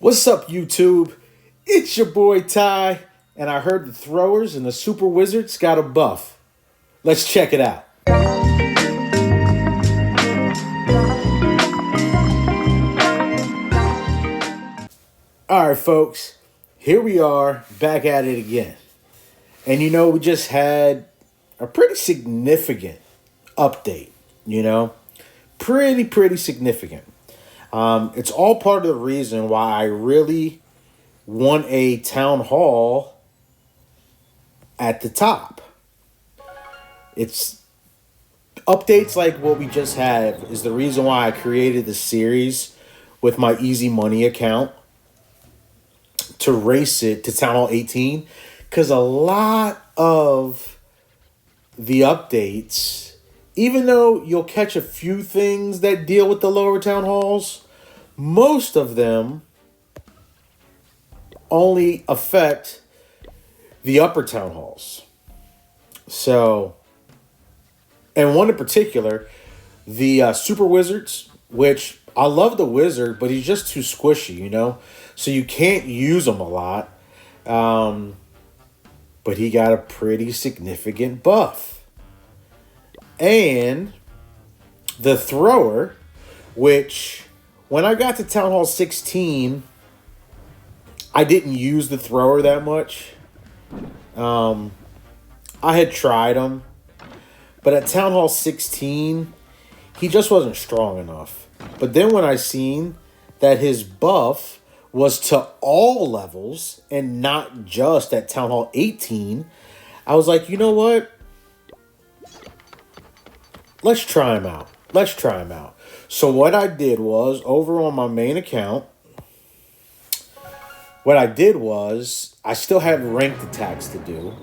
What's up, YouTube? It's your boy Ty, and I heard the throwers and the super wizards got a buff. Let's check it out. All right, folks, here we are back at it again. And we just had a pretty significant update, pretty significant. It's all part of the reason why I really want a town hall at the top. It's updates like what we just had is the reason why I created the series with my Easy Money account to race it to Town Hall 18, because a lot of the updates, even though you'll catch a few things that deal with the lower town halls, most of them only affect the upper town halls. So, and one in particular, the Super Wizards, which I love the wizard, but he's just too squishy, so you can't use him a lot. But he got a pretty significant buff. And the thrower, which when I got to Town Hall 16, I didn't use the thrower that much. I had tried him, but at Town Hall 16, he just wasn't strong enough. But then when I seen that his buff was to all levels and not just at Town Hall 18, I was like, you know what? Let's try him out. So what I did was, over on my main account, I still had ranked attacks to do.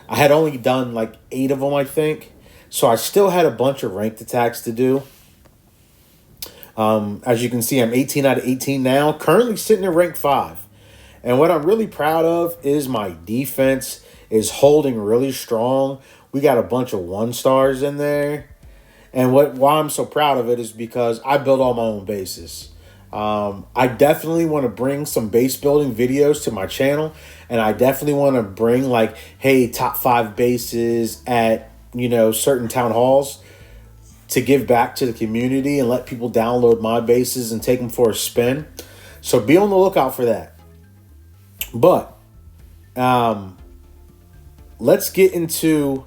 I had only done like 8 of them, I think. So I still had a bunch of ranked attacks to do. As you can see, I'm 18 out of 18 now, currently sitting at rank 5. And what I'm really proud of is my defense is holding really strong. We got a bunch of 1-stars in there. And why I'm so proud of it is because I build all my own bases. I definitely want to bring some base building videos to my channel. And I definitely want to bring like, hey, top 5 bases at, certain town halls to give back to the community and let people download my bases and take them for a spin. So be on the lookout for that. But let's get into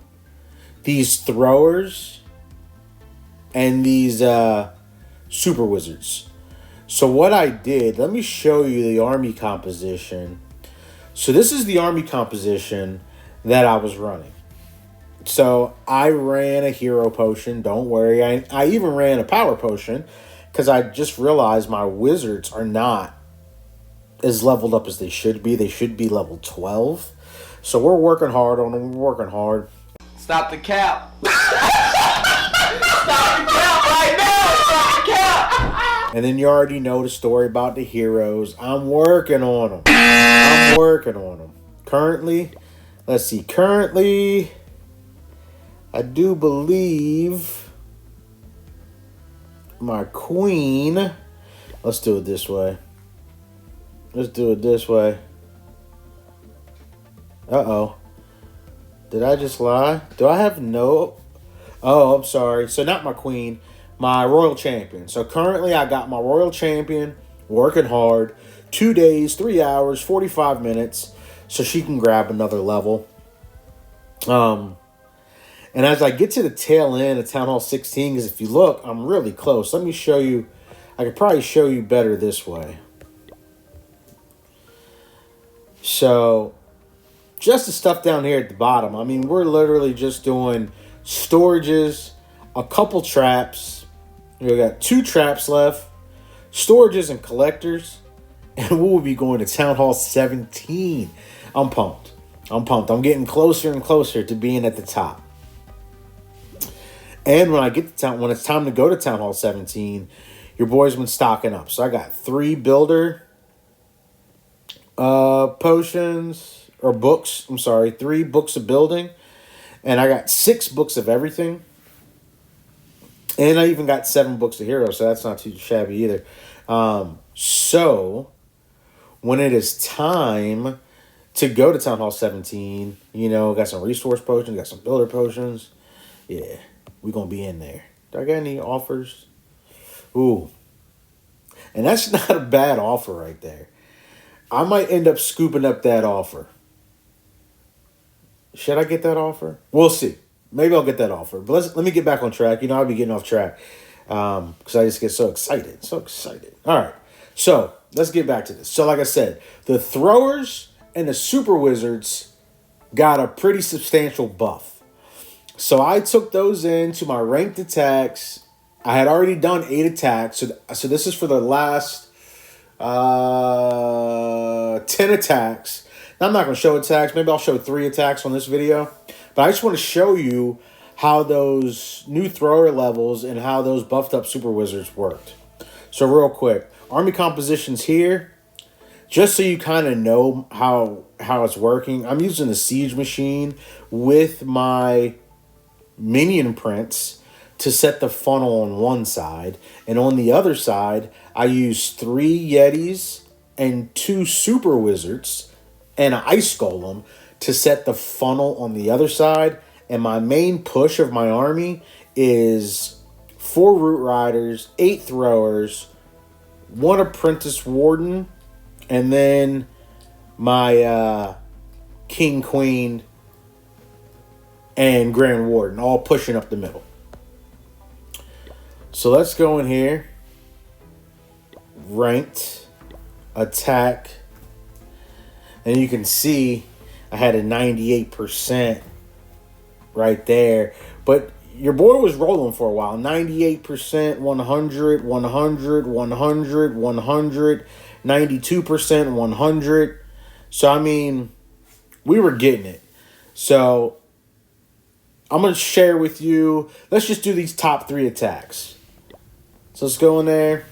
these throwers and these super wizards. So what I did, let me show you the army composition. So this is the army composition that I was running. So I ran a hero potion. Don't worry. I even ran a power potion because I just realized my wizards are not as leveled up as they should be. They should be level 12. So we're working hard on them. We're working hard. Stop the cap. Stop the cap right now. Stop the cap. And then you already know the story about the heroes. I'm working on them. Currently, let's see. I do believe my queen. Let's do it this way. Uh-oh. Did I just lie? Do I have no... Oh, I'm sorry. So not my queen, my royal champion. So currently I got my royal champion working hard. 2 days, 3 hours, 45 minutes. So she can grab another level. And as I get to the tail end of Town Hall 16, because if you look, I'm really close. Let me show you. I could probably show you better this way. So, just the stuff down here at the bottom. I mean, we're literally just doing storages, a couple traps. We got 2 traps left, storages and collectors. And we'll be going to Town Hall 17. I'm pumped. I'm getting closer and closer to being at the top. And when it's time to go to Town Hall 17, your boy's been stocking up. So I got 3 builder potions or books. 3 books of building, and I got 6 books of everything. And I even got 7 books of heroes, so that's not too shabby either. So when it is time to go to Town Hall 17, you know, got some resource potions, got some builder potions. Yeah, we going to be in there. Do I got any offers? Ooh. And that's not a bad offer right there. I might end up scooping up that offer. Should I get that offer? We'll see. Maybe I'll get that offer. But let me get back on track. You know, I'll be getting off track because I just get so excited. So excited. All right. So let's get back to this. So like I said, the throwers and the super wizards got a pretty substantial buff. So I took those into my ranked attacks. I had already done 8 attacks. So this is for the last 10 attacks. Now, I'm not going to show attacks. Maybe I'll show 3 attacks on this video. But I just want to show you how those new thrower levels and how those buffed up super wizards worked. So real quick, army compositions here. Just so you kind of know how it's working, I'm using the siege machine with my minion prints to set the funnel on one side. And on the other side, I use 3 Yetis and 2 super wizards and an ice golem to set the funnel on the other side. And my main push of my army is 4 root riders, 8 throwers, 1 apprentice warden, and then my king, queen, and grand warden, all pushing up the middle. So let's go in here. Ranked. Attack. And you can see I had a 98% right there. But your boy was rolling for a while. 98%, 100, 100, 100, 100, 92%, 100. So, I mean, we were getting it. So, I'm going to share with you. Let's just do these top 3 attacks. So, let's go in there.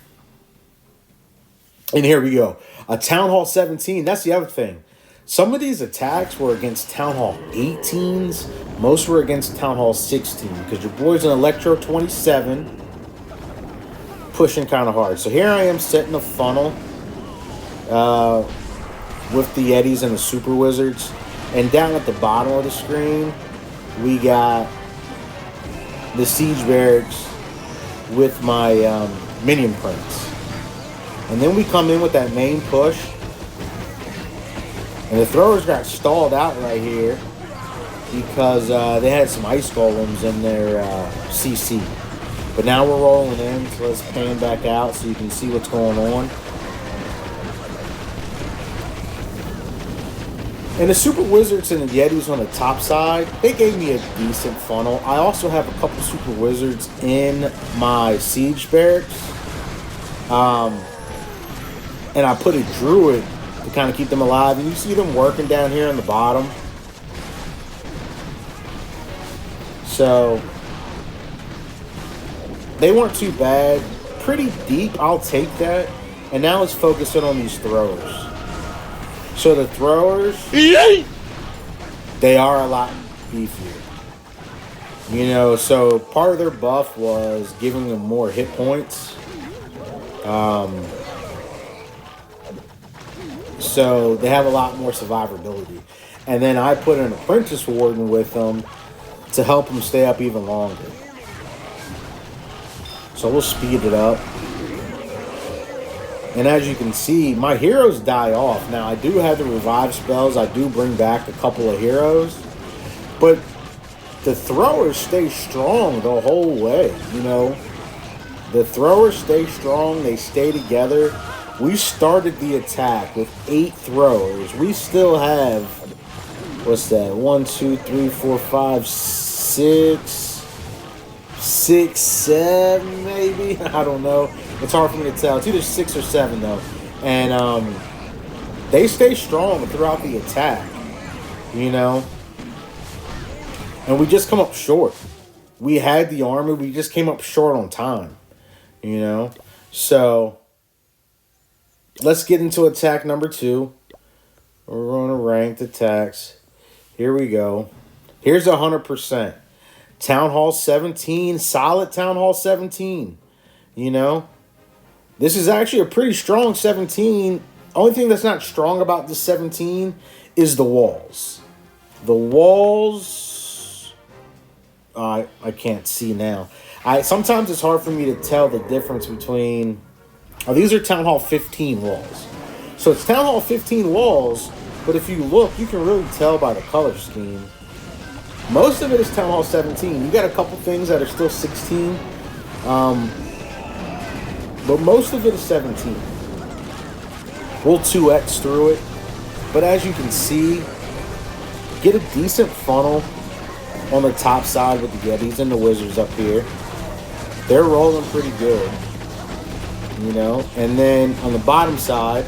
And here we go. A Town Hall 17. That's the other thing. Some of these attacks were against Town Hall 18s. Most were against Town Hall 16. Because your boy's an Electro 27. Pushing kind of hard. So here I am setting a funnel. With the Yetis and the Super Wizards. And down at the bottom of the screen, we got the Siege Barracks with my minion prints. And then we come in with that main push. And the throwers got stalled out right here because they had some ice golems in their CC. But now we're rolling in, so let's pan back out so you can see what's going on. And the Super Wizards and the Yetis on the top side, they gave me a decent funnel. I also have a couple Super Wizards in my Siege Barracks. And I put a Druid to kind of keep them alive. And you see them working down here on the bottom. So, they weren't too bad. Pretty deep, I'll take that. And now let's focus in on these throwers. So the throwers, they are a lot beefier. You know, so part of their buff was giving them more hit points. So they have a lot more survivability. And then I put an Apprentice Warden with them to help them stay up even longer. So we'll speed it up. And as you can see, my heroes die off. Now, I do have the revive spells. I do bring back a couple of heroes. But the throwers stay strong the whole way, you know. The throwers stay strong. They stay together. We started the attack with 8 throwers. We still have, what's that? 1, 2, 3, 4, 5, 6, 7 maybe? I don't know. It's hard for me to tell. It's either 6 or 7 though. And they stay strong throughout the attack, you know. And we just come up short. We had the army. We just came up short on time, you know. So let's get into attack number 2. We're going to ranked attacks. Here we go. Here's 100%. Town Hall 17. Solid Town Hall 17. You know. This is actually a pretty strong 17 Only thing that's not strong about this 17 is the walls. The walls, I can't see now. Sometimes it's hard for me to tell the difference between. Oh, these are Town Hall 15 walls. So it's Town Hall 15 walls, but if you look, you can really tell by the color scheme. Most of it is Town Hall 17. You got a couple things that are still 16, but most of it is 17. We'll 2x through it, but as you can see, get a decent funnel on the top side with the Yetis and the Wizards up here. They're rolling pretty good, you know. And then on the bottom side,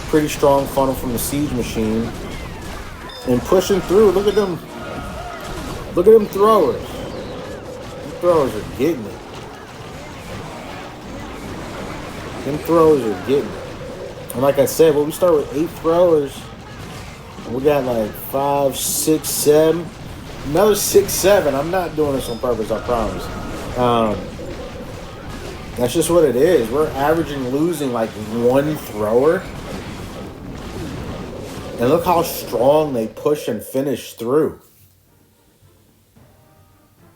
pretty strong funnel from the Siege Machine. And pushing through, look at them. Look at them throwers. Them throwers are getting it. Them throwers are getting it. And like I said, well, we start with 8 throwers. And we got like 5, 6, 7. Another 6, 7. I'm not doing this on purpose, I promise. That's just what it is. We're averaging losing like 1 thrower. And look how strong they push and finish through.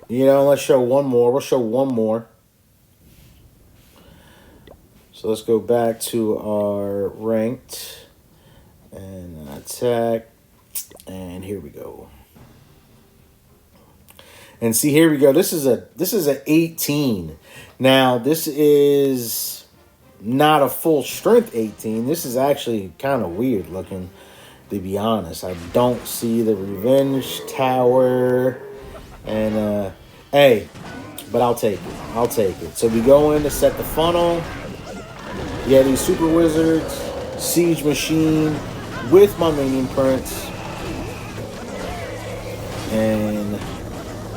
You know, let's show one more. We'll show one more. So let's go back to our ranked and attack. And here we go. And see, here we go. This is a 18. Now, this is not a full strength 18. This is actually kind of weird looking, to be honest. I don't see the Revenge Tower. And, hey, but I'll take it. I'll take it. So we go in to set the funnel. Yeah, these Super Wizards, Siege Machine with my Minion Prince. And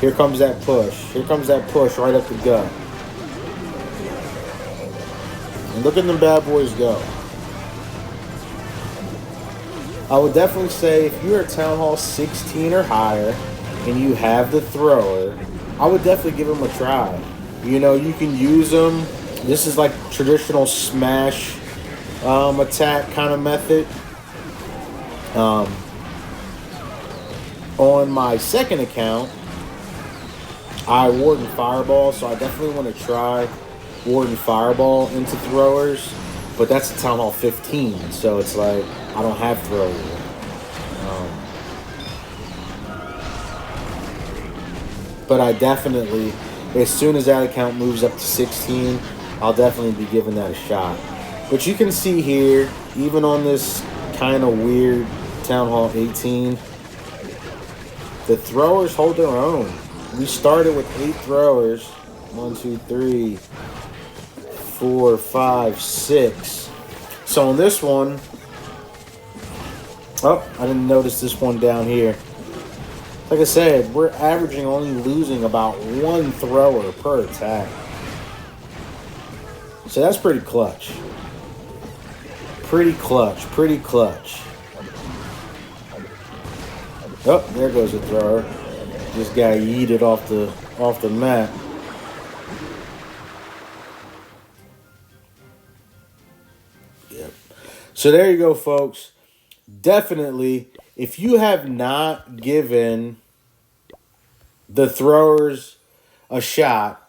here comes that push. Here comes that push right up the gut. And look at them bad boys go. I would definitely say if you're at Town Hall 16 or higher and you have the thrower, I would definitely give them a try. You know, you can use them. This is like traditional smash attack kind of method. On my second account, I Warden Fireball, so I definitely want to try Warden Fireball into throwers, but that's a Town Hall 15, so it's like I don't have throwers. But I definitely, as soon as that account moves up to 16, I'll definitely be giving that a shot. But you can see here, even on this kind of weird Town Hall 18, the throwers hold their own. We started with 8 throwers. 1, 2, 3, 4, 5, 6. So on this one, oh, I didn't notice this one down here. Like I said, we're averaging only losing about 1 thrower per attack. So that's pretty clutch. Pretty clutch. Pretty clutch. Oh, there goes the thrower. Just got yeeted off the map. Yep. So there you go, folks. Definitely, if you have not given the throwers a shot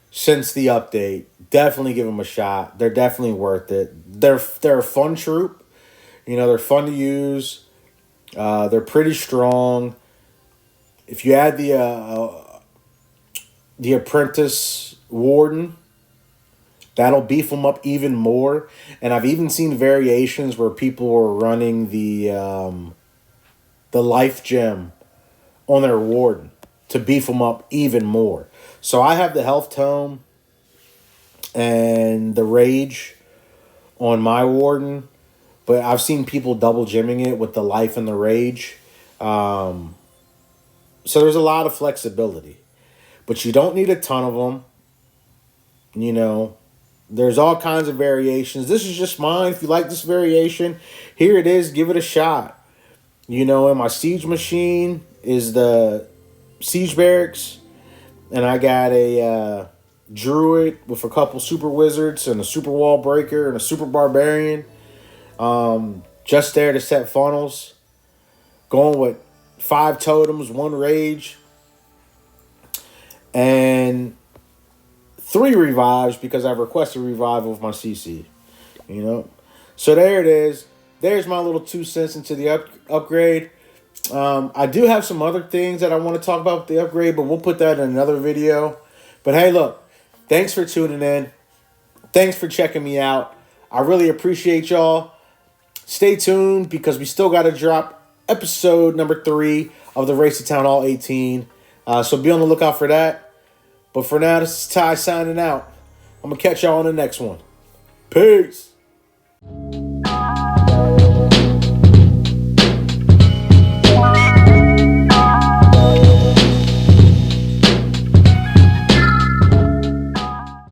since the update, definitely give them a shot. They're definitely worth it. They're a fun troop. You know, they're fun to use. They're pretty strong. If you add the Apprentice Warden, that'll beef them up even more. And I've even seen variations where people are running the Life Gem on their Warden to beef them up even more. So I have the Health Tome and the Rage on my Warden, but I've seen people double gemming it with the Life and the Rage. So there's a lot of flexibility, but you don't need a ton of them. You know, there's all kinds of variations. This is just mine. If you like this variation, here it is. Give it a shot. You know, and my Siege Machine is the Siege Barracks, and I got a Druid with a couple Super Wizards and a Super Wall Breaker and a Super Barbarian. Just there to set funnels. Going with 5 totems, 1 rage, and 3 revives because I've requested revival with my CC. You know? So there it is. There's my little 2 cents into the upgrade. I do have some other things that I want to talk about with the upgrade, but we'll put that in another video. But hey, look, thanks for tuning in. Thanks for checking me out. I really appreciate y'all. Stay tuned because we still got to drop episode number 3 of the Race to Town Hall 18. So be on the lookout for that. But for now, this is Ty signing out. I'm going to catch y'all on the next one. Peace.